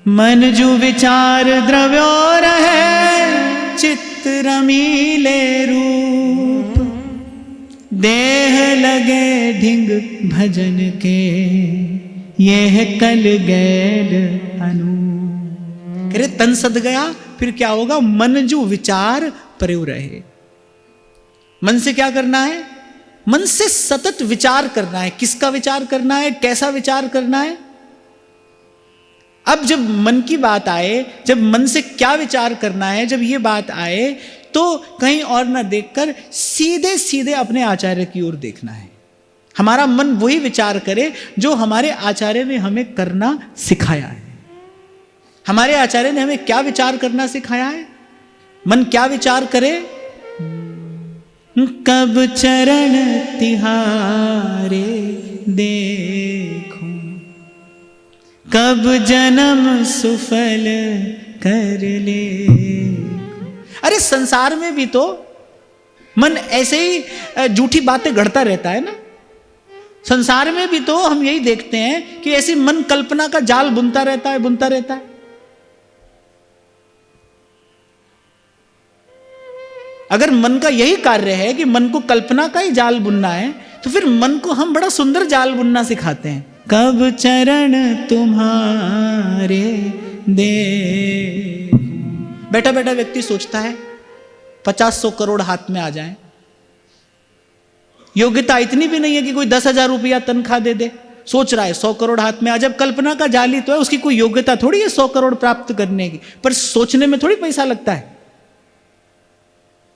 मन जू विचार द्रव्यो रहे, चित्त रमीले रूप, देह लगे ढिंग भजन के, यह कल गैल अनु। कह रहे तन सद गया, फिर क्या होगा? मन जो विचार प्रयो रहे। मन से क्या करना है? मन से सतत विचार करना है। किसका विचार करना है? कैसा विचार करना है? अब जब मन की बात आए, जब मन से क्या विचार करना है, जब ये बात आए, तो कहीं और ना देखकर सीधे सीधे अपने आचार्य की ओर देखना है। हमारा मन वही विचार करे जो हमारे आचार्य ने हमें करना सिखाया है। हमारे आचार्य ने हमें क्या विचार करना सिखाया है? मन क्या विचार करे? कब चरण तिहारे देखूं, कब जन्म सुफल कर ले। अरे संसार में भी तो मन ऐसे ही झूठी बातें गढ़ता रहता है ना। संसार में भी तो हम यही देखते हैं कि ऐसी मन कल्पना का जाल बुनता रहता है। अगर मन का यही कार्य है कि मन को कल्पना का ही जाल बुनना है, तो फिर मन को हम बड़ा सुंदर जाल बुनना सिखाते हैं। कब चरण तुम्हारे दे। बैठा बैठा व्यक्ति सोचता है 50-100 करोड़ हाथ में आ जाए। योग्यता इतनी भी नहीं है कि कोई 10,000 रुपया तनख्वाह दे दे। सोच रहा है 100 करोड़ हाथ में आ। जब कल्पना का जाल ही तो है, उसकी कोई योग्यता थोड़ी है 100 करोड़ प्राप्त करने की। पर सोचने में थोड़ी पैसा लगता है,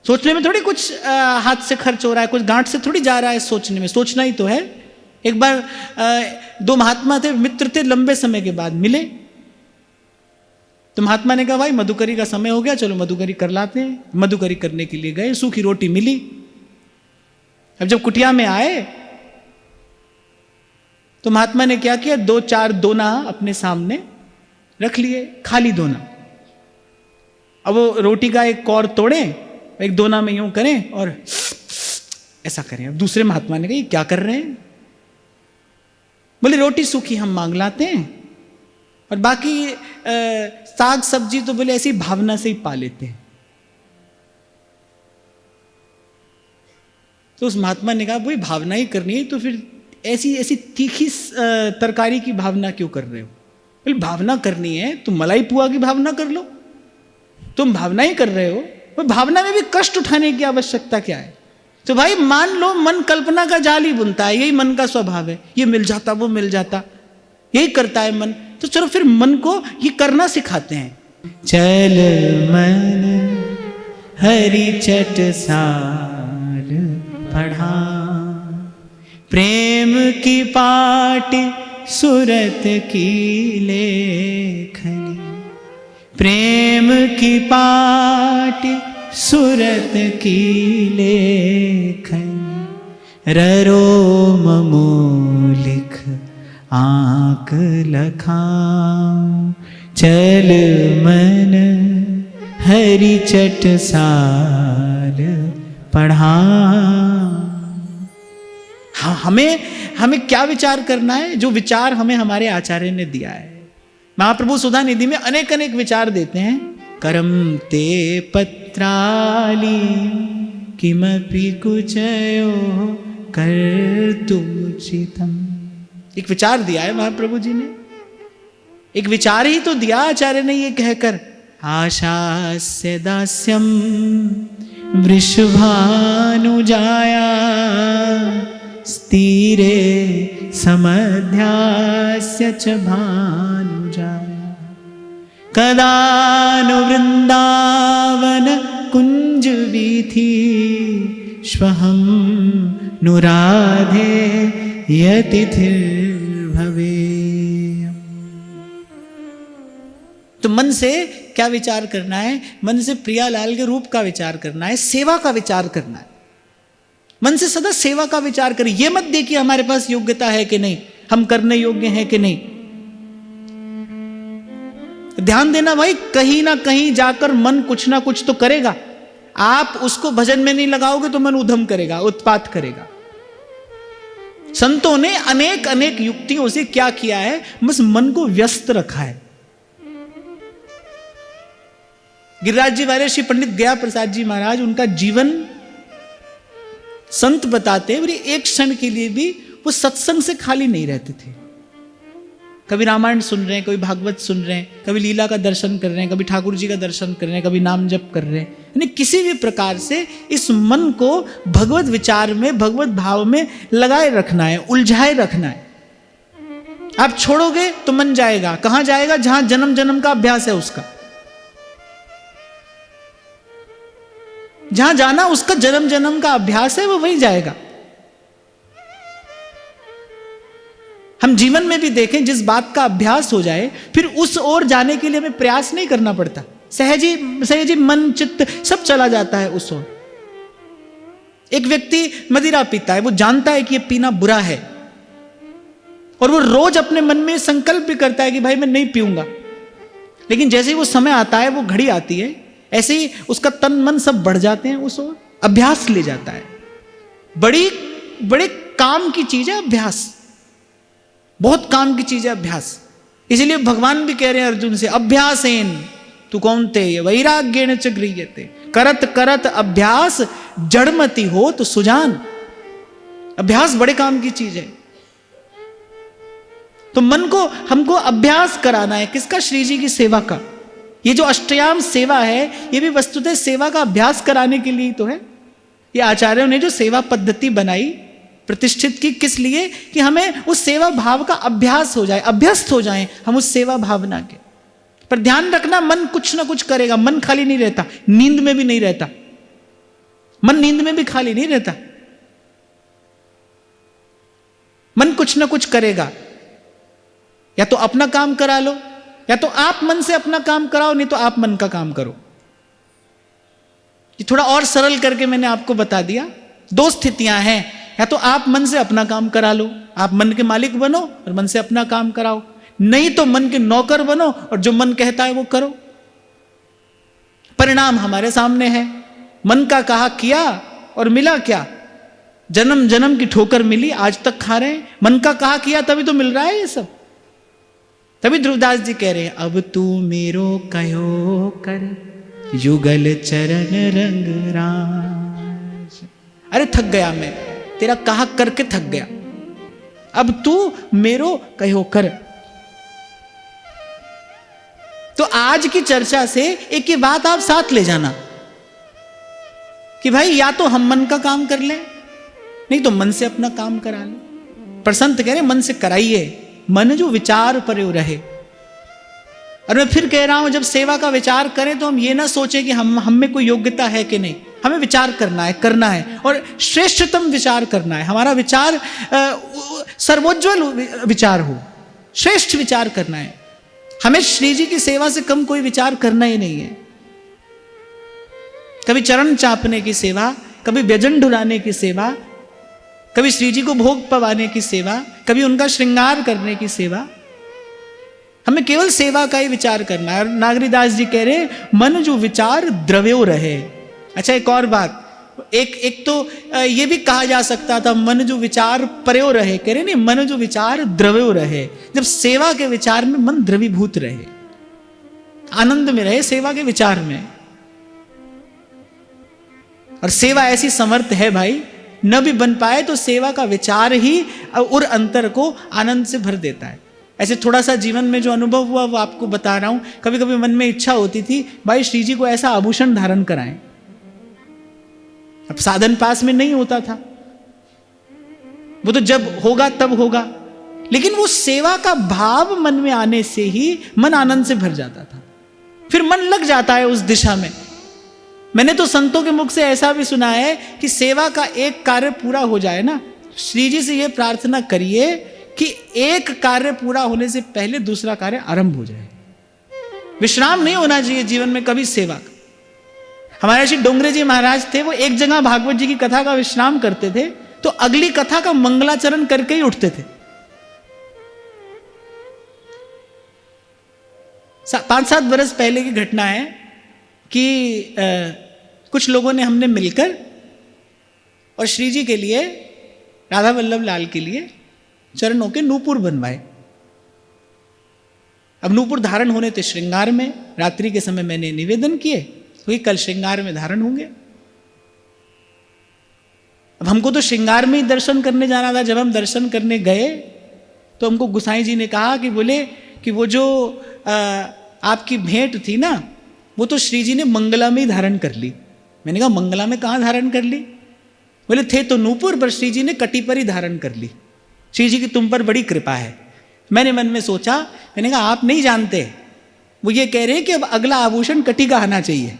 सोचने में थोड़ी कुछ हाथ से खर्च हो रहा है, कुछ गांठ से थोड़ी जा रहा है सोचने में। सोचना ही तो है। एक बार 2 महात्मा थे, मित्र थे, लंबे समय के बाद मिले। तो महात्मा ने कहा भाई मधुकरी का समय हो गया, चलो मधुकरी कर लाते हैं। मधुकरी करने के लिए गए, सूखी रोटी मिली। अब जब कुटिया में आए तो महात्मा ने क्या किया, 2-4 दोना अपने सामने रख लिए, खाली दोना। अब वो रोटी का एक कौर तोड़े, एक दोना में यूं करें और ऐसा करें। अब दूसरे महात्मा ने कहा ये क्या कर रहे हैं? बोले रोटी सूखी हम मांग लाते हैं, और बाकी साग सब्जी तो बोले ऐसी भावना से ही पा लेते हैं। तो उस महात्मा ने कहा भाई भावना ही करनी है तो फिर ऐसी तीखी तरकारी की भावना क्यों कर रहे हो? बोले भावना करनी है तो मलाई पुआ की भावना कर लो। तुम भावना ही कर रहे हो, भावना में भी कष्ट उठाने की आवश्यकता क्या है? तो भाई मान लो मन कल्पना का जाल ही बुनता है, यही मन का स्वभाव है। ये मिल जाता, वो मिल जाता, यही करता है मन। तो चलो फिर मन को ये करना सिखाते हैं। चल मन हरि चट सार पढ़ा, प्रेम की पाटी सूरत की लेखनी, प्रेम की पाटी सूरत की लेखन, ररो ममूलिक आंक लखाऊं, चल मन हरि चट सार पढ़ा। हाँ, हमें क्या विचार करना है? जो विचार हमें हमारे आचार्य ने दिया है। महाप्रभु सुधा निधि में अनेक विचार देते हैं। करम ते पत्राली किमपि कुचयो कर्तुमुचितम। एक विचार दिया है महाप्रभु जी ने, एक विचार ही तो दिया आचार्य ने ये कहकर, आशास्य दास्यम वृषभानुजाया, स्थिरे समध्यास्य च भानुजाया, कदानु वृंदावन कुंज वीथि, स्वहम नुराधे यतिथिर्भवे। तो मन से क्या विचार करना है? मन से प्रियालाल के रूप का विचार करना है, सेवा का विचार करना है। मन से सदा सेवा का विचार करें। यह मत देखिए हमारे पास योग्यता है कि नहीं, हम करने योग्य हैं कि नहीं। ध्यान देना भाई, कहीं ना कहीं जाकर मन कुछ ना कुछ तो करेगा। आप उसको भजन में नहीं लगाओगे तो मन उधम करेगा, उत्पात करेगा। संतों ने अनेक युक्तियों से क्या किया है, बस मन को व्यस्त रखा है। गिरिराज जी वाले श्री पंडित गया प्रसाद जी महाराज, उनका जीवन संत बताते हैं, एक क्षण के लिए भी वो सत्संग से खाली नहीं रहते थे। कभी रामायण सुन रहे हैं, कभी भागवत सुन रहे हैं, कभी लीला का दर्शन कर रहे हैं, कभी ठाकुर जी का दर्शन कर रहे हैं, कभी नाम जप कर रहे हैं। यानी किसी भी प्रकार से इस मन को भगवत विचार में, भगवत भाव में लगाए रखना है, उलझाए रखना है। आप छोड़ोगे तो मन जाएगा, कहां जाएगा? जहां जन्म जन्म का अभ्यास है उसका। जहां जाना उसका जन्म जन्म का अभ्यास है, वो वहीं जाएगा। हम जीवन में भी देखें, जिस बात का अभ्यास हो जाए फिर उस ओर जाने के लिए हमें प्रयास नहीं करना पड़ता, सहजी मन चित्त सब चला जाता है उस ओर। एक व्यक्ति मदिरा पीता है, वो जानता है कि ये पीना बुरा है, और वो रोज अपने मन में संकल्प भी करता है कि भाई मैं नहीं पीऊंगा। लेकिन जैसे ही वो समय आता है, वो घड़ी आती है, ऐसे ही उसका तन मन सब बढ़ जाते हैं उस ओर, अभ्यास ले जाता है। बड़े काम की चीज है अभ्यास, बहुत काम की चीज है अभ्यास। इसलिए भगवान भी कह रहे हैं अर्जुन से, अभ्यासेन तू कौनते वैराग्येन च गृह्यते, करत करत अभ्यास जड़मति हो तो सुजान। अभ्यास बड़े काम की चीज है। तो मन को हमको अभ्यास कराना है, किसका? श्री जी की सेवा का। ये जो अष्टयाम सेवा है, ये भी वस्तुतः सेवा का अभ्यास कराने के लिए तो है। ये आचार्यों ने जो सेवा पद्धति बनाई, प्रतिष्ठित की, किस लिए? कि हमें उस सेवा भाव का अभ्यास हो जाए, अभ्यस्त हो जाए हम उस सेवा भावना के। पर ध्यान रखना, मन कुछ ना कुछ करेगा। मन खाली नहीं रहता, नींद में भी नहीं रहता। मन नींद में भी खाली नहीं रहता। मन कुछ ना कुछ करेगा। या तो अपना काम करा लो, या तो आप मन से अपना काम कराओ, नहीं तो आप मन का काम करो। ये थोड़ा और सरल करके मैंने आपको बता दिया। दो स्थितियां हैं, या तो आप मन से अपना काम करा लो, आप मन के मालिक बनो और मन से अपना काम कराओ, नहीं तो मन के नौकर बनो और जो मन कहता है वो करो। परिणाम हमारे सामने है। मन का कहा किया और मिला क्या? जन्म जन्म की ठोकर मिली, आज तक खा रहे हैं। मन का कहा किया तभी तो मिल रहा है ये सब। तभी ध्रुवदास जी कह रहे हैं, अब तू मेरो कहो कर युगल चरण रंग राज। अरे थक गया मैं, तेरा कहा करके थक गया, अब तू मेरो कहो कर। तो आज की चर्चा से एक ही बात आप साथ ले जाना कि भाई या तो हम मन का काम कर लें, नहीं तो मन से अपना काम करा लें। पर संत कह रहे मन से कराइए, मन जो विचार पर रहे। और मैं फिर कह रहा हूं, जब सेवा का विचार करें तो हम ये ना सोचें कि हम में कोई योग्यता है कि नहीं। हमें विचार करना है, करना है, और श्रेष्ठतम विचार करना है। हमारा विचार सर्वोज्वल विचार हो, श्रेष्ठ विचार करना है। हमें श्री जी की सेवा से कम कोई विचार करना ही नहीं है। कभी चरण चापने की सेवा, कभी व्यजन ढुलाने की सेवा, कभी श्री जी को भोग पवाने की सेवा, कभी उनका श्रृंगार करने की सेवा। हमें केवल सेवा का ही विचार करना है। और नागरीदास जी कह रहे मन जो विचार द्रव्यो रहे। अच्छा, एक और बात, एक तो ये भी कहा जा सकता था मन जो विचार पर्यो रहे। कह रहे नहीं, मन जो विचार द्रव्यो रहे। जब सेवा के विचार में मन द्रवीभूत रहे, आनंद में रहे सेवा के विचार में। और सेवा ऐसी समर्थ है भाई, न भी बन पाए तो सेवा का विचार ही और अंतर को आनंद से भर देता है। ऐसे थोड़ा सा जीवन में जो अनुभव हुआ वो आपको बता रहा हूं। कभी कभी मन में इच्छा होती थी भाई श्री जी को ऐसा आभूषण धारण कराएं। अब साधन पास में नहीं होता था, वो तो जब होगा तब होगा। लेकिन वो सेवा का भाव मन में आने से ही मन आनंद से भर जाता था, फिर मन लग जाता है उस दिशा में। मैंने तो संतों के मुख से ऐसा भी सुना है कि सेवा का एक कार्य पूरा हो जाए ना, श्री जी से यह प्रार्थना करिए कि एक कार्य पूरा होने से पहले दूसरा कार्य आरंभ हो जाए। विश्राम नहीं होना चाहिए जीवन में कभी सेवा का। हमारे श्री डोंगरे जी महाराज थे, वो एक जगह भागवत जी की कथा का विश्राम करते थे तो अगली कथा का मंगलाचरण करके ही उठते थे। 5-7 बरस पहले की घटना है कि कुछ लोगों ने हमने मिलकर और श्री जी के लिए, राधा वल्लभ लाल के लिए चरणों के नूपुर बनवाए। अब नूपुर धारण होने थे श्रृंगार में, रात्रि के समय मैंने निवेदन किए, तो ये कल श्रृंगार में धारण होंगे। अब हमको तो श्रृंगार में ही दर्शन करने जाना था। जब हम दर्शन करने गए तो हमको गुसाई जी ने कहा कि बोले कि वो जो आपकी भेंट थी ना, वो तो श्री जी ने मंगला में ही धारण कर ली। मैंने कहा मंगला में कहाँ धारण कर ली? बोले थे तो नूपुर, पर श्री जी ने कटी पर ही धारण कर ली। श्री जी की तुम पर बड़ी कृपा है। मैंने मन में सोचा, मैंने कहा आप नहीं जानते, वो ये कह रहे हैं कि अब अगला आभूषण कटी का आना चाहिए।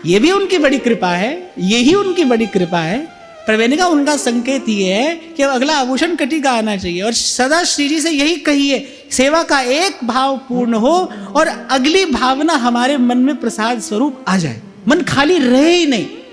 ये भी उनकी बड़ी कृपा है, यही उनकी बड़ी कृपा है। पर मैंने कहा उनका संकेत ये है कि अब अगला आभूषण कटी का आना चाहिए। और सदा श्री जी से यही कहिए, सेवा का एक भाव पूर्ण हो और अगली भावना हमारे मन में प्रसाद स्वरूप आ जाए, मन खाली रहे ही नहीं।